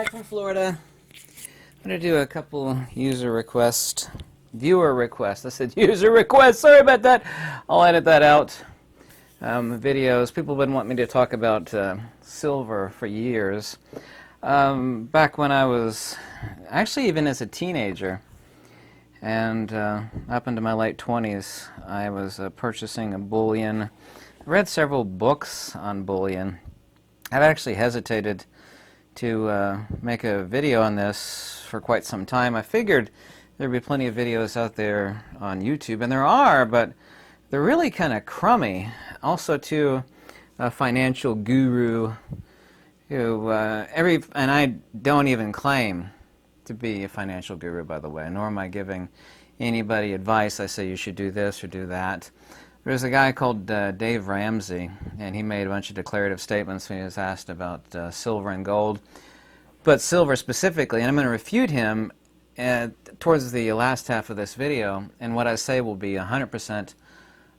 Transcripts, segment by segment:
back from Florida. I'm going to do a couple viewer requests. I said user requests. Sorry about that. I'll edit that out. Videos. People have been wanting me to talk about silver for years. Back when I was, actually even as a teenager, and up into my late 20s, I was purchasing a bullion. I read several books on bullion. I've actually hesitated to make a video on this for quite some time. I figured there'd be plenty of videos out there on YouTube, and there are, but they're really kind of crummy. Also, too, a financial guru who and I don't even claim to be a financial guru, by the way, nor am I giving anybody advice. I say you should do this or do that. There's a guy called Dave Ramsey, and he made a bunch of declarative statements when he was asked about silver and gold, but silver specifically, and I'm going to refute him towards the last half of this video, and what I say will be 100%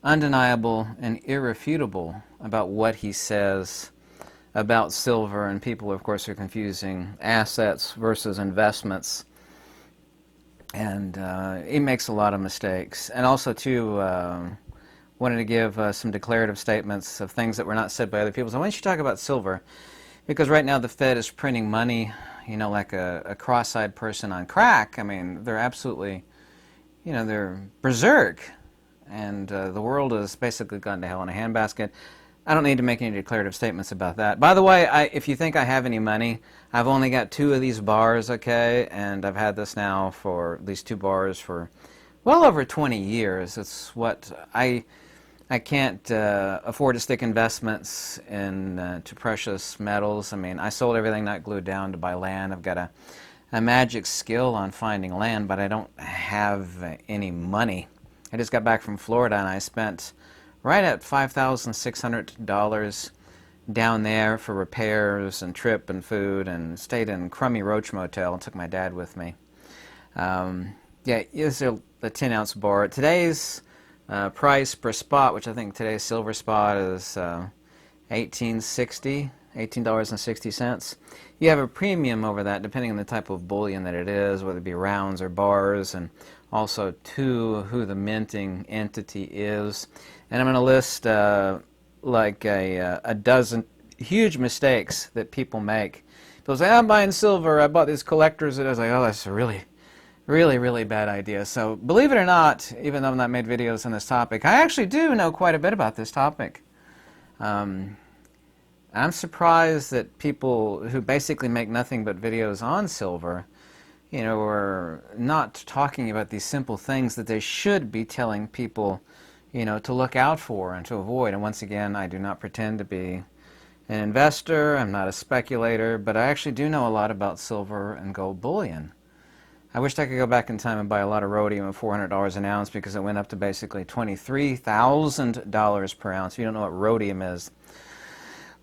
undeniable and irrefutable about what he says about silver, and people, of course, are confusing assets versus investments, and he makes a lot of mistakes. And also, too, wanted to give some declarative statements of things that were not said by other people. So why don't you talk about silver? Because right now the Fed is printing money, you know, like a cross-eyed person on crack. I mean, they're absolutely, you know, they're berserk. And the world has basically gone to hell in a handbasket. I don't need to make any declarative statements about that. By the way, if you think I have any money, I've only got 2 of these bars, okay? And I've had this now for at least 2 bars for well over 20 years. It's what I can't afford to stick investments in to precious metals. I mean, I sold everything not glued down to buy land. I've got a magic skill on finding land, but I don't have any money. I just got back from Florida, and I spent right at $5,600 down there for repairs and trip and food, and stayed in crummy Roach Motel and took my dad with me. Yeah, it's a 10-ounce bar. Today's price per spot, which I think today's silver spot is $18.60. You have a premium over that depending on the type of bullion that it is, whether it be rounds or bars, and also too who the minting entity is. And I'm going to list like a dozen huge mistakes that people make. People say, I'm buying silver, I bought these collectors, and I was like, oh, that's a really bad idea. So believe it or not, even though I've not made videos on this topic, I actually do know quite a bit about this topic. I'm surprised that people who basically make nothing but videos on silver, you know, are not talking about these simple things that they should be telling people, you know, to look out for and to avoid. And once again, I do not pretend to be an investor, I'm not a speculator, but I actually do know a lot about silver and gold bullion. I wished I could go back in time and buy a lot of rhodium at $400 an ounce, because it went up to basically $23,000 per ounce. If you don't know what rhodium is,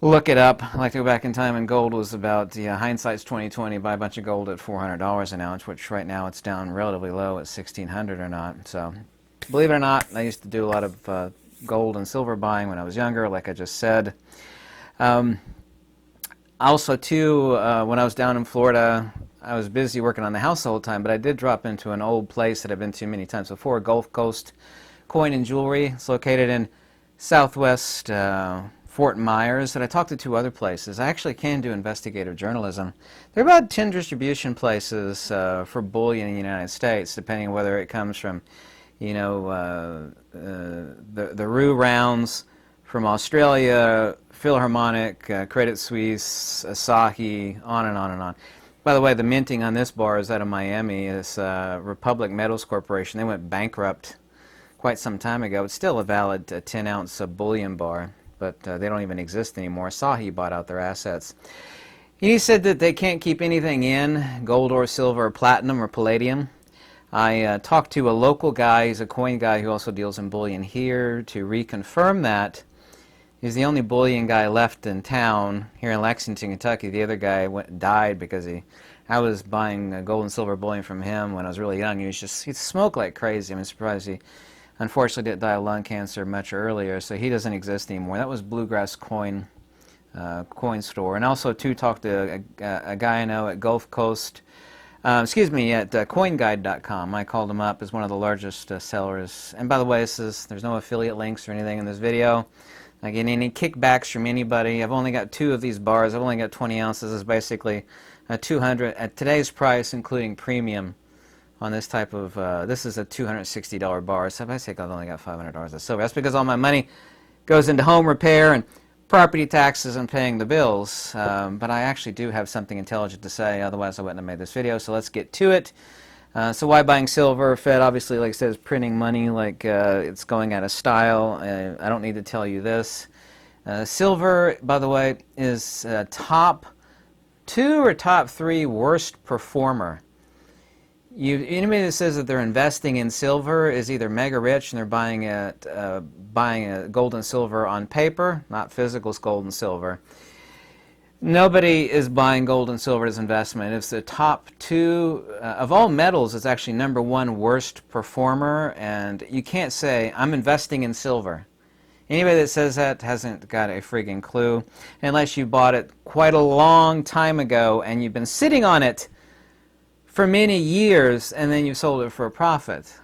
look it up. I'd like to go back in time, and gold was about, hindsight's 20/20, buy a bunch of gold at $400 an ounce, which right now it's down relatively low at $1,600 or not. So, believe it or not, I used to do a lot of gold and silver buying when I was younger, like I just said. Also, too, when I was down in Florida, I was busy working on the house all the time, but I did drop into an old place that I've been to many times before, Gulf Coast Coin and Jewelry. It's located in southwest Fort Myers, and I talked to 2 other places. I actually can do investigative journalism. There are about 10 distribution places for bullion in the United States, depending on whether it comes from, you know, the Rue rounds from Australia, Philharmonic, Credit Suisse, Asahi, on and on and on. By the way, the minting on this bar is out of Miami. It's Republic Metals Corporation. They went bankrupt quite some time ago. It's still a valid 10-ounce bullion bar, but they don't even exist anymore. Asahi bought out their assets. He said that they can't keep anything in, gold or silver or platinum or palladium. I talked to a local guy, he's a coin guy who also deals in bullion here, to reconfirm that. He's the only bullion guy left in town here in Lexington, Kentucky. The other guy died because I was buying gold and silver bullion from him when I was really young. He smoked like crazy. I'm surprised he unfortunately didn't die of lung cancer much earlier, so he doesn't exist anymore. That was Bluegrass Coin coin store. And also to talk to a guy I know at Gulf Coast, at coinguide.com. I called him up as one of the largest sellers. And by the way, there's no affiliate links or anything in this video. I get any kickbacks from anybody. I've only got 2 of these bars. I've only got 20 ounces. It's basically 200 at today's price, including premium. On this type of, this is a $260 bar. So basically I've only got $500 of silver. That's because all my money goes into home repair and property taxes and paying the bills. But I actually do have something intelligent to say, otherwise I wouldn't have made this video. So let's get to it. So why buying silver? Fed obviously, like I said, is printing money like it's going out of style. I don't need to tell you this. Silver, by the way, is top 2 or top 3 worst performer. Anybody that says that they're investing in silver is either mega rich and they're buying gold and silver on paper, not physical gold and silver. Nobody is buying gold and silver as investment. It's the top 2 of all metals. It's actually #1 worst performer, and you can't say I'm investing in silver. Anybody that says that hasn't got a friggin' clue, unless you bought it quite a long time ago and you've been sitting on it for many years and then you sold it for a profit.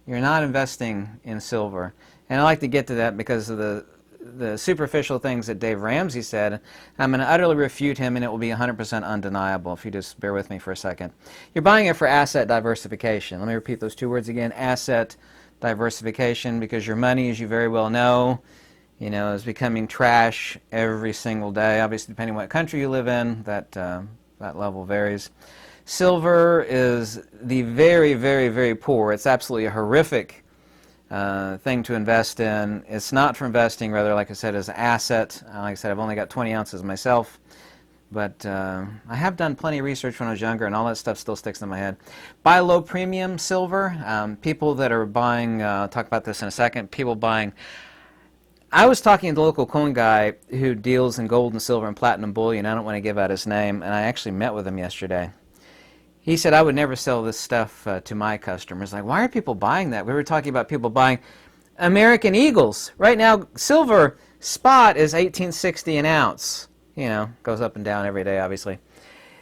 You're not investing in silver. And I like to get to that because of the superficial things that Dave Ramsey said. I'm going to utterly refute him, and it will be 100% undeniable if you just bear with me for a second. You're buying it for asset diversification. Let me repeat those 2 words again, asset diversification, because your money, as you very well know, is becoming trash every single day. Obviously, depending on what country you live in, that level varies. Silver is the very, very, very poor. It's absolutely a horrific thing to invest in. It's not for investing, rather, like I said, as an asset. Like I said, I've only got 20 ounces myself, but I have done plenty of research when I was younger, and all that stuff still sticks in my head. Buy low premium silver. People that are buying, I'll talk about this in a second, people buying. I was talking to the local coin guy who deals in gold and silver and platinum bullion. I don't want to give out his name, and I actually met with him yesterday. He said, I would never sell this stuff to my customers. Like, why are people buying that? We were talking about people buying American Eagles. Right now, silver spot is $18.60 an ounce. Goes up and down every day, obviously.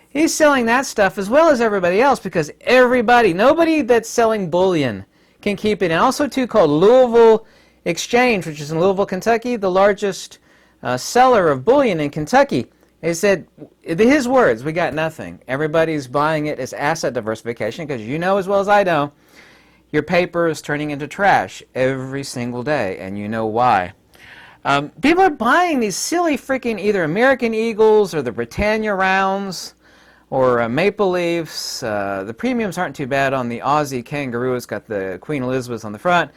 He's selling that stuff as well as everybody else because nobody that's selling bullion can keep it. And also, too, called Louisville Exchange, which is in Louisville, Kentucky, the largest seller of bullion in Kentucky. He said, his words, we got nothing. Everybody's buying it as asset diversification because you know as well as I know, your paper is turning into trash every single day, and you know why. People are buying these silly freaking either American Eagles or the Britannia rounds or Maple Leafs. The premiums aren't too bad on the Aussie Kangaroo. It's got the Queen Elizabeth on the front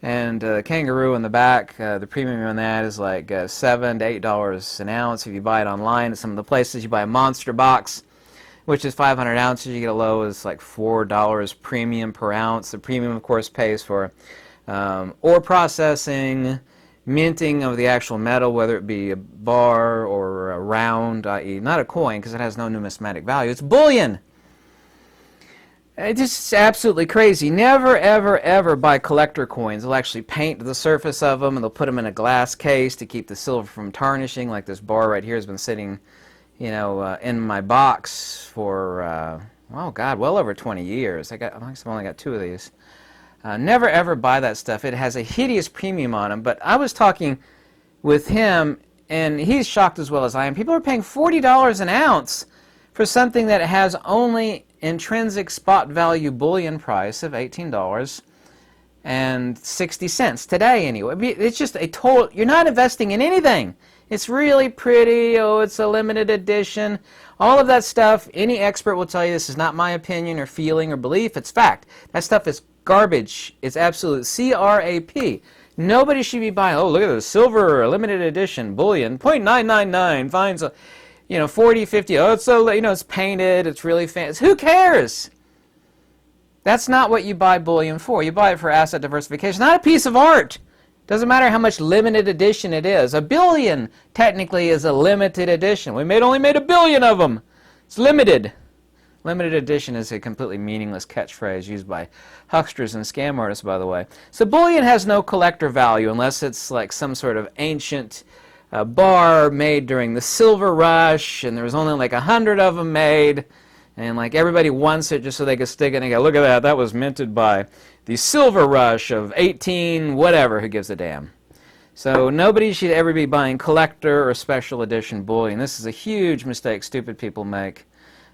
and Kangaroo in the back. The premium on that is like $7 to $8 an ounce. If you buy it online at some of the places, you buy a monster box, which is 500 ounces. You get a low as like $4 premium per ounce. The premium, of course, pays for ore processing, minting of the actual metal, whether it be a bar or a round, i.e. not a coin because it has no numismatic value. It's bullion. It's just absolutely crazy. Never, ever, ever buy collector coins. They'll actually paint the surface of them, and they'll put them in a glass case to keep the silver from tarnishing. Like this bar right here has been sitting, in my box for, well over 20 years. I've only got 2 of these. Never, ever buy that stuff. It has a hideous premium on them. But I was talking with him, and he's shocked as well as I am. People are paying $40 an ounce for something that has only intrinsic spot value bullion price of $18.60 today anyway. It's just a total, you're not investing in anything. It's really pretty, it's a limited edition. All of that stuff, any expert will tell you this is not my opinion or feeling or belief, it's fact. That stuff is garbage. It's absolute crap. Nobody should be buying, look at this, silver limited edition bullion, 0.999, finds a 40, 50, it's so, it's painted, it's really fancy. Who cares? That's not what you buy bullion for. You buy it for asset diversification, not a piece of art. Doesn't matter how much limited edition it is. A billion, technically, is a limited edition. We only made 1 billion of them. It's limited. Limited edition is a completely meaningless catchphrase used by hucksters and scam artists, by the way. So bullion has no collector value unless it's like some sort of ancient bar made during the silver rush, and there was only like 100 of them made, and like everybody wants it just so they could stick it and go, look at that, that was minted by the silver rush of 18 whatever, who gives a damn. So nobody should ever be buying collector or special edition bullion. This is a huge mistake stupid people make.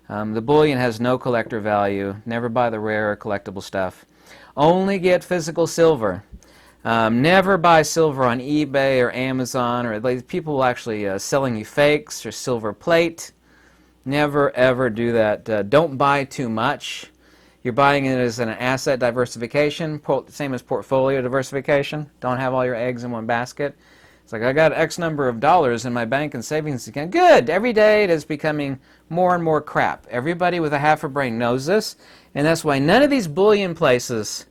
The bullion has no collector value. Never buy the rare or collectible stuff. Only get physical silver. Never buy silver on eBay or Amazon, or like, people will actually selling you fakes or silver plate. Never ever do that. Don't buy too much. You're buying it as an asset diversification, same as portfolio diversification. Don't have all your eggs in one basket. It's like, I got X number of dollars in my bank and savings account. Good. Every day it is becoming more and more crap. Everybody with a half a brain knows this, and that's why none of these bullion places,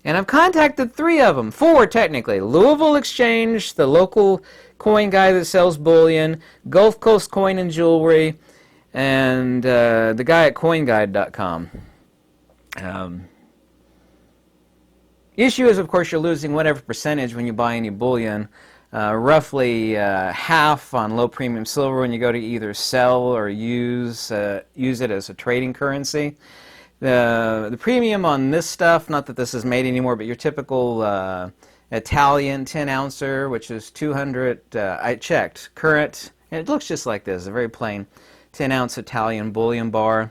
and I've contacted 3 of them, 4 technically, Louisville Exchange, the local coin guy that sells bullion, Gulf Coast Coin and Jewelry, and the guy at coinguide.com. Issue is, of course, you're losing whatever percentage when you buy any bullion. Roughly half on low premium silver when you go to either sell or use it as a trading currency. The premium on this stuff, not that this is made anymore, but your typical Italian 10-ouncer, which is 200, I checked, current, and it looks just like this, a very plain 10-ounce Italian bullion bar.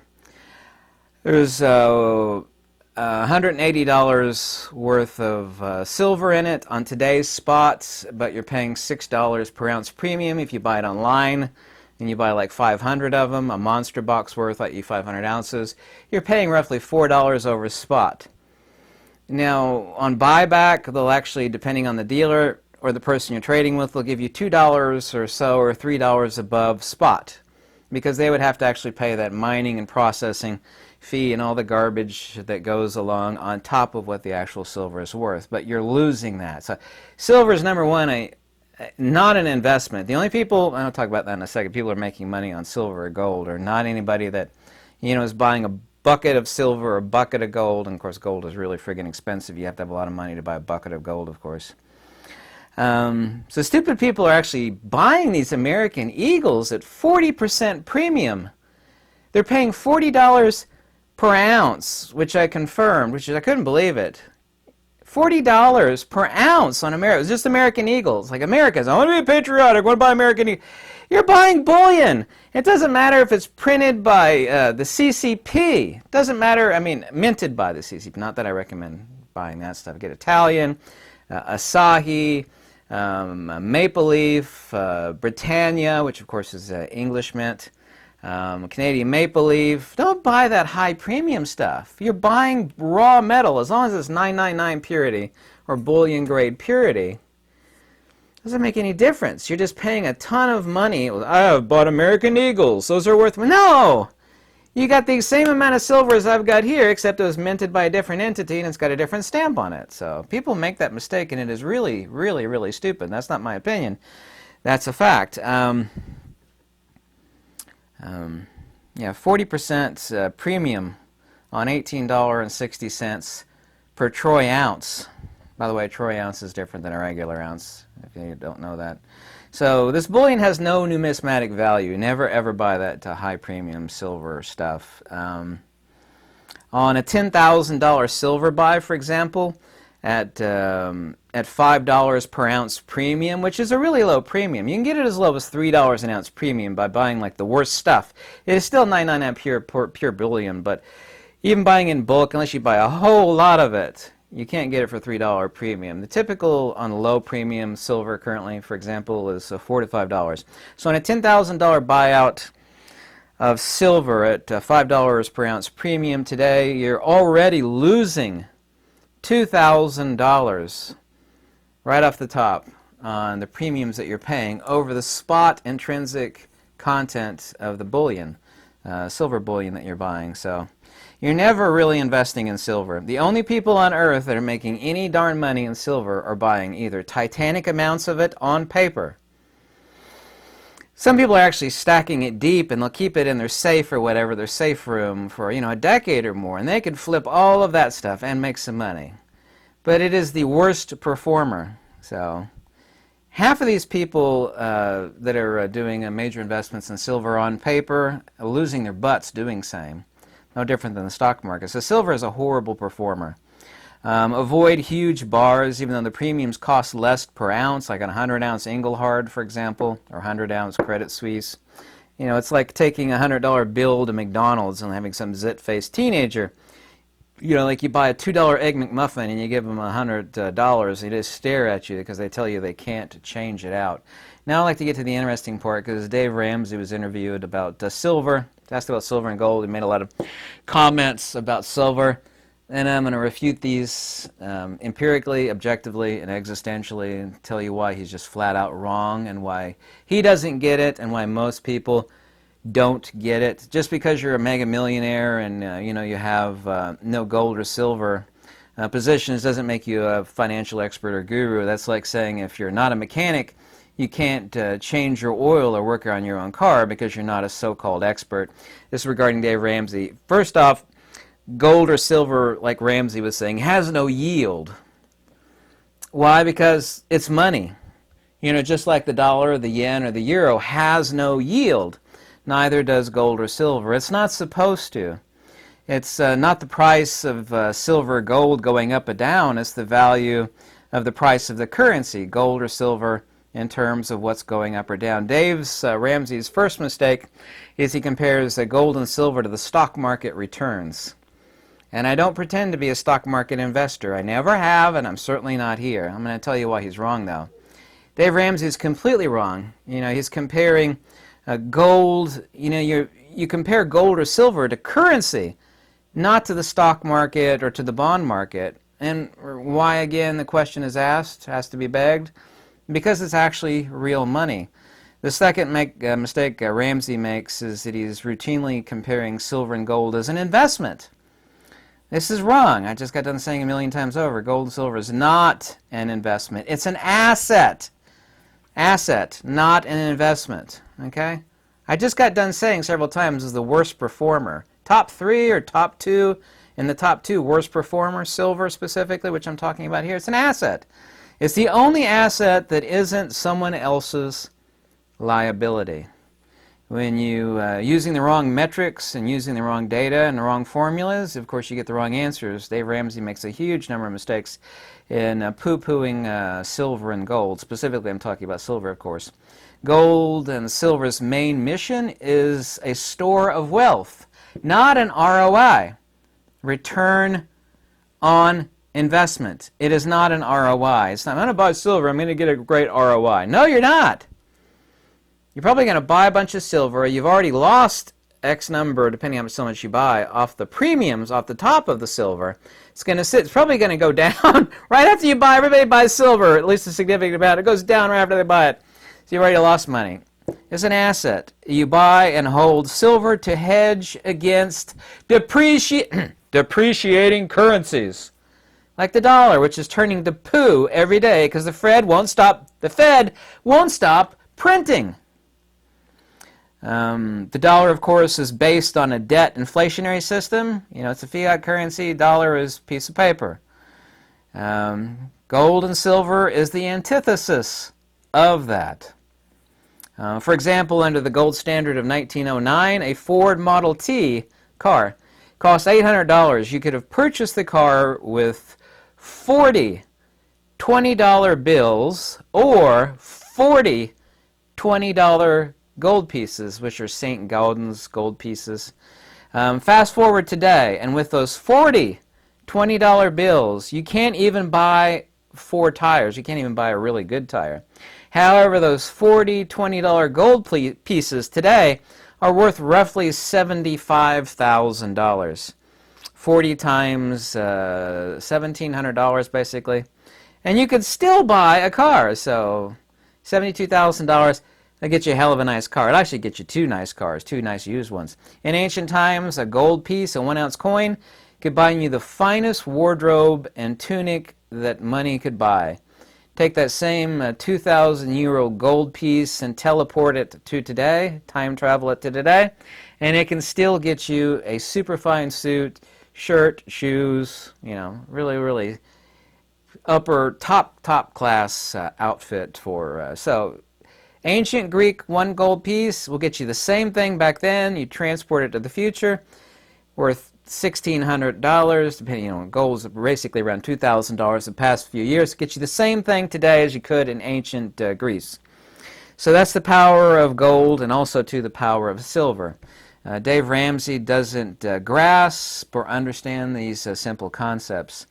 There's $180 worth of silver in it on today's spots, but you're paying $6 per ounce premium if you buy it online, and you buy like 500 of them, a monster box worth, like 500 ounces. You're paying roughly $4 over spot. Now, on buyback, they'll actually, depending on the dealer or the person you're trading with, they'll give you $2 or so, or $3 above spot, because they would have to actually pay that mining and processing fee and all the garbage that goes along on top of what the actual silver is worth. But you're losing that. So silver is number one, not an investment. The only people, and I'll talk about that in a second, people are making money on silver or gold, or not anybody that, you know, is buying a bucket of silver or a bucket of gold. And of course gold is really friggin' expensive. You have to have a lot of money to buy a bucket of gold, of course. So stupid people are actually buying these American Eagles at 40% premium. They're paying $40 per ounce, which I confirmed, which is, I couldn't believe it. $40 per ounce on America. It's just American Eagles. Like, Americans, I want to be patriotic, I want to buy American Eagles. You're buying bullion. It doesn't matter if it's printed by the CCP. It doesn't matter, I mean, minted by the CCP. Not that I recommend buying that stuff. Get Italian, Asahi, Maple Leaf, Britannia, which of course is English mint, Canadian Maple Leaf. Don't buy that high premium stuff. You're buying raw metal, as long as it's 999 purity or bullion grade purity. Doesn't make any difference. You're just paying a ton of money. I've bought American Eagles. Those are worth... No! You got the same amount of silver as I've got here, except it was minted by a different entity and it's got a different stamp on it. So people make that mistake, and it is really, really, really stupid. That's not my opinion. That's a fact. Yeah, 40% premium on $18.60 per troy ounce. By the way, a troy ounce is different than a regular ounce, if you don't know that. So this bullion has no numismatic value. Never ever buy that high premium silver stuff. On a $10,000 silver buy, for example, at $5 per ounce premium, which is a really low premium. You can get it as low as $3 an ounce premium by buying like the worst stuff. It is still 999 pure bullion, but even buying in bulk, unless you buy a whole lot of it, you can't get it for $3 premium. The typical on low premium silver currently, for example, is $4 to $5. So on a $10,000 buyout of silver at $5 per ounce premium today, you're already losing $2,000 right off the top on the premiums that you're paying over the spot intrinsic content of the bullion, silver bullion that you're buying. So you're never really investing in silver. The only people on earth that are making any darn money in silver are buying either titanic amounts of it on paper. Some people are actually stacking it deep, and they'll keep it in their safe or whatever, their safe room for, you know, a decade or more, and they could flip all of that stuff and make some money. But it is the worst performer. So Half of these people that are doing major investments in silver on paper are losing their butts doing same. No different than the stock market. So silver is a horrible performer. Avoid huge bars, even though the premiums cost less per ounce, like a 100-ounce Engelhard, for example, or 100-ounce Credit Suisse. You know, it's like taking a $100 bill to McDonald's and having some zit-faced teenager. You know, like you buy a $2 Egg McMuffin and you give them $100, they just stare at you because they tell you they can't change it out. Now I'd like to get to the interesting part, because Dave Ramsey was interviewed about silver. Asked about silver and gold. He made a lot of comments about silver. And I'm going to refute these empirically, objectively, and existentially, and tell you why he's just flat out wrong, and why he doesn't get it, and why most people don't get it. Just because you're a mega millionaire and you know, you have no gold or silver positions doesn't make you a financial expert or guru. That's like saying if you're not a mechanic, you can't change your oil or work on your own car because you're not a so-called expert. This is regarding Dave Ramsey. First off, gold or silver, like Ramsey was saying, has no yield. Why? Because it's money. You know, just like the dollar, or the yen, or the euro has no yield. Neither does gold or silver. It's not supposed to. It's not the price of silver or gold going up or down. It's the value of the price of the currency, gold or silver, in terms of what's going up or down. Ramsey's first mistake is he compares gold and silver to the stock market returns. And I don't pretend to be a stock market investor. I never have, and I'm certainly not here. I'm going to tell you why he's wrong, though. Dave Ramsey is completely wrong. You know, he's comparing gold. You know, you compare gold or silver to currency, not to the stock market or to the bond market. And why, again, the question is asked, has to be begged? Because it's actually real money. The second mistake Ramsey makes is that he's routinely comparing silver and gold as an investment. This is wrong. I just got done saying a million times over, gold and silver is not an investment. It's an asset. Asset, not an investment. Okay? I just got done saying several times is the worst performer. Top 3 or top 2, in the top 2 worst performer, silver specifically, which I'm talking about here, it's an asset. It's the only asset that isn't someone else's liability. When you using the wrong metrics and using the wrong data and the wrong formulas, of course you get the wrong answers. Dave Ramsey makes a huge number of mistakes in poo-pooing silver and gold. Specifically, I'm talking about silver, of course. Gold and silver's main mission is a store of wealth, not an ROI, return on investment. It is not an ROI. It's not, I'm going to buy silver, I'm going to get a great ROI. No, you're not. You're probably going to buy a bunch of silver. You've already lost X number, depending on how much you buy, off the premiums, off the top of the silver. It's going to sit. It's probably going to go down right after you buy. Everybody buys silver, at least a significant amount. It goes down right after they buy it. So you've already lost money. It's an asset. You buy and hold silver to hedge against depreciating currencies, like the dollar, which is turning to poo every day because the Fed won't stop. The Fed won't stop printing. The dollar, of course, is based on a debt inflationary system. You know, it's a fiat currency. Dollar is a piece of paper. Gold and silver is the antithesis of that. For example, under the gold standard of 1909, a Ford Model T car cost $800. You could have purchased the car with 40 $20 bills or 40 $20 gold pieces, which are St. Gaudens gold pieces. Fast forward today, and with those 40 $20 bills, you can't even buy 4 tires. You can't even buy a really good tire. However, those 40 $20 gold pieces today are worth roughly $75,000. 40 times $1,700 basically. And you could still buy a car, so $72,000. That'll get you a hell of a nice car. It'll actually get you 2 nice cars, 2 nice used ones. In ancient times, a gold piece, a 1-ounce coin, could buy you the finest wardrobe and tunic that money could buy. Take that same 2,000 euro gold piece and teleport it to today, time travel it to today, and it can still get you a super fine suit, shirt, shoes, you know, really, really top class outfit for, so ancient Greek 1 gold piece will get you the same thing back then. You transport it to the future, worth $1,600, depending on gold's basically around $2,000 the past few years. Get you the same thing today as you could in ancient Greece. So that's the power of gold, and also to the power of silver. Dave Ramsey doesn't grasp or understand these simple concepts.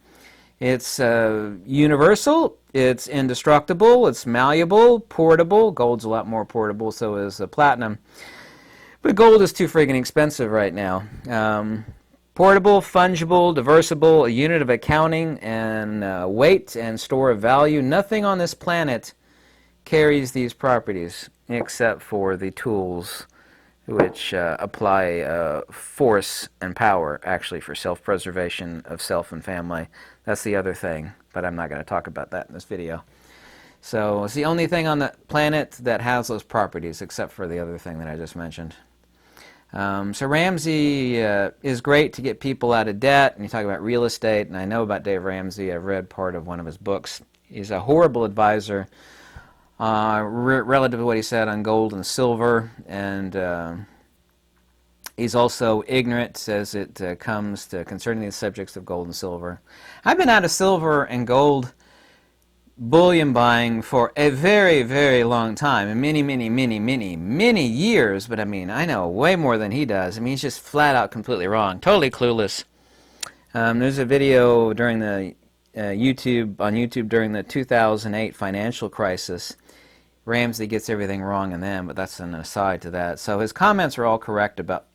It's universal, it's indestructible, it's malleable, portable. Gold's a lot more portable, so is platinum. But gold is too friggin' expensive right now. Portable, fungible, diversible, a unit of accounting and weight and store of value. Nothing on this planet carries these properties except for the tools which apply force and power, actually, for self-preservation of self and family. That's the other thing, but I'm not going to talk about that in this video. So it's the only thing on the planet that has those properties, except for the other thing that I just mentioned. So Ramsey is great to get people out of debt, and you talk about real estate, and I know about Dave Ramsey. I've read part of one of his books. He's a horrible advisor relative to what he said on gold and silver, and he's also ignorant as it comes to concerning these subjects of gold and silver. I've been out of silver and gold bullion buying for a very, very long time, and many years, but I mean, I know way more than he does. I mean, he's just flat out completely wrong, totally clueless. There's a video during the YouTube during the 2008 financial crisis. Ramsey gets everything wrong in them, but that's an aside to that. So his comments are all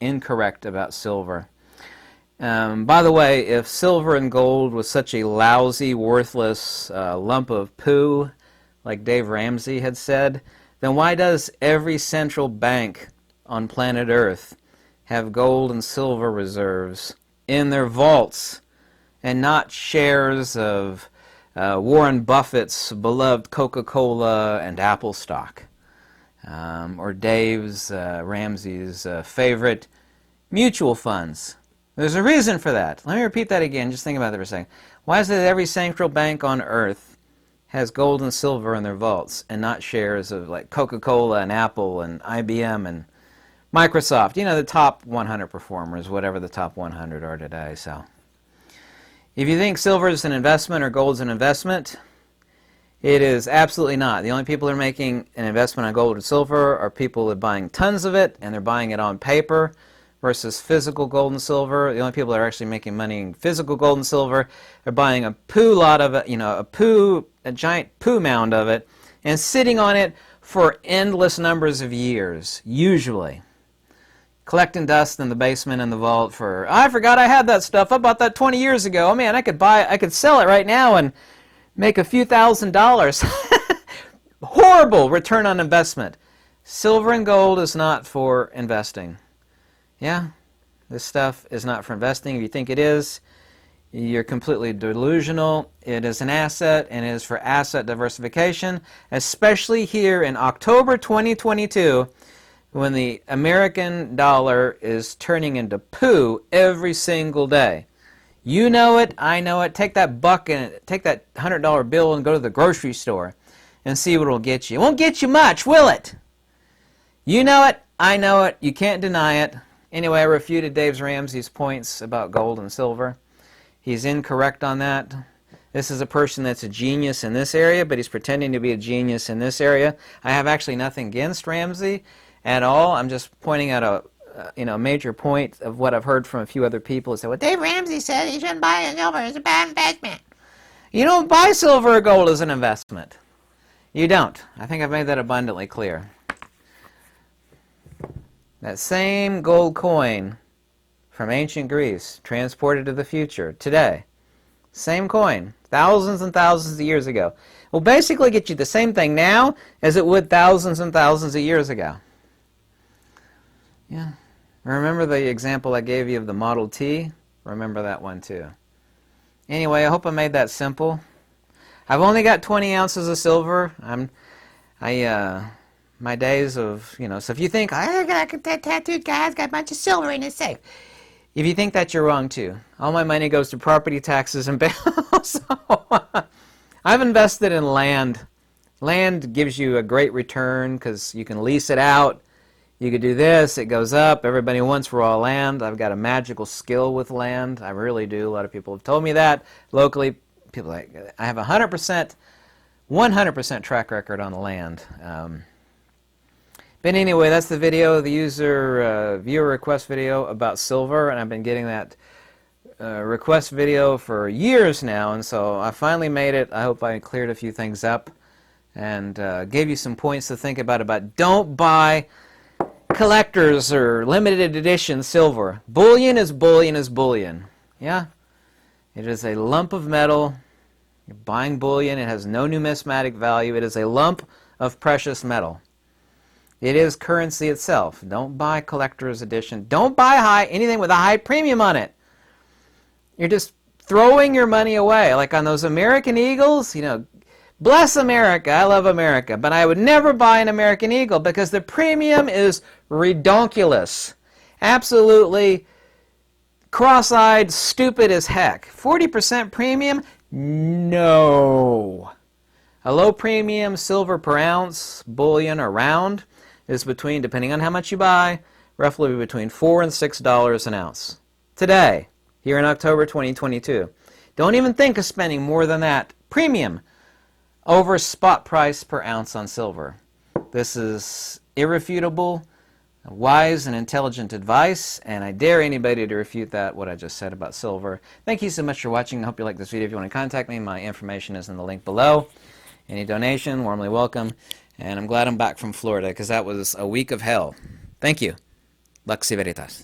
incorrect about silver. By the way, if silver and gold was such a lousy, worthless lump of poo, like Dave Ramsey had said, then why does every central bank on planet Earth have gold and silver reserves in their vaults and not shares of Warren Buffett's beloved Coca-Cola and Apple stock, or Dave's Ramsey's favorite mutual funds? There's a reason for that. Let me repeat that again. Just think about that for a second. Why is it that every central bank on Earth has gold and silver in their vaults and not shares of like Coca-Cola and Apple and IBM and Microsoft? You know, the top 100 performers, whatever the top 100 are today. So if you think silver is an investment or gold is an investment, it is absolutely not. The only people who are making an investment on gold and silver are people that are buying tons of it, and they're buying it on paper versus physical gold and silver. The only people that are actually making money in physical gold and silver are buying a poo lot of it, you know, a giant poo mound of it, and sitting on it for endless numbers of years, usually. Collecting dust in the basement and the vault for, I forgot I had that stuff. I bought that 20 years ago. Oh man, I could sell it right now and make a few $1,000s. Horrible return on investment. Silver and gold is not for investing. Yeah, this stuff is not for investing. If you think it is, you're completely delusional. It is an asset, and it is for asset diversification, especially here in October 2022, when the American dollar is turning into poo every single day. You know it, I know it. Take that buck and take that $100 bill and go to the grocery store and see what it'll get you. It won't get you much, will it? You know it, I know it. You can't deny it. Anyway, I refuted Dave Ramsey's points about gold and silver. He's incorrect on that. This is a person that's a genius in this area, but he's pretending to be a genius in this area. I have actually nothing against Ramsey at all. I'm just pointing out a major point of what I've heard from a few other people. Say, well, Dave Ramsey said you shouldn't buy silver. It's a bad investment. You don't buy silver or gold as an investment. You don't. I think I've made that abundantly clear. That same gold coin from ancient Greece transported to the future today. Same coin, thousands and thousands of years ago. Will basically get you the same thing now as it would thousands and thousands of years ago. Yeah. Remember the example I gave you of the Model T? Remember that one too. Anyway, I hope I made that simple. I've only got 20 ounces of silver. My days of, so if you think, I got that tattooed guy's got a bunch of silver in his safe. If you think that, you're wrong too. All my money goes to property taxes and bills. I've invested in land. Land gives you a great return because you can lease it out. You could do this, it goes up, everybody wants raw land. I've got a magical skill with land. I really do. A lot of people have told me that. Locally, people like, I have 100% track record on the land. But anyway, that's the video, the user viewer request video about silver, and I've been getting that request video for years now, and so I finally made it. I hope I cleared a few things up and gave you some points to think about don't buy collectors or limited edition silver. Bullion is bullion is bullion. Yeah? It is a lump of metal. You're buying bullion. It has no numismatic value. It is a lump of precious metal. It is currency itself. Don't buy collector's edition. Don't buy anything with a high premium on it. You're just throwing your money away. Like on those American Eagles, you know, bless America, I love America, but I would never buy an American Eagle because the premium is redonkulous. Absolutely cross-eyed, stupid as heck. 40% premium? No. A low premium silver per ounce bullion or round is between, depending on how much you buy, roughly between $4 and $6 an ounce. Today, here in October 2022. Don't even think of spending more than that premium over spot price per ounce on silver. This is irrefutable, wise and intelligent advice, and I dare anybody to refute that, what I just said about silver. Thank you so much for watching. I hope you like this video. If you want to contact me, my information is in the link below. Any donation, warmly welcome. And I'm glad I'm back from Florida because that was a week of hell. Thank you. Lux y Veritas.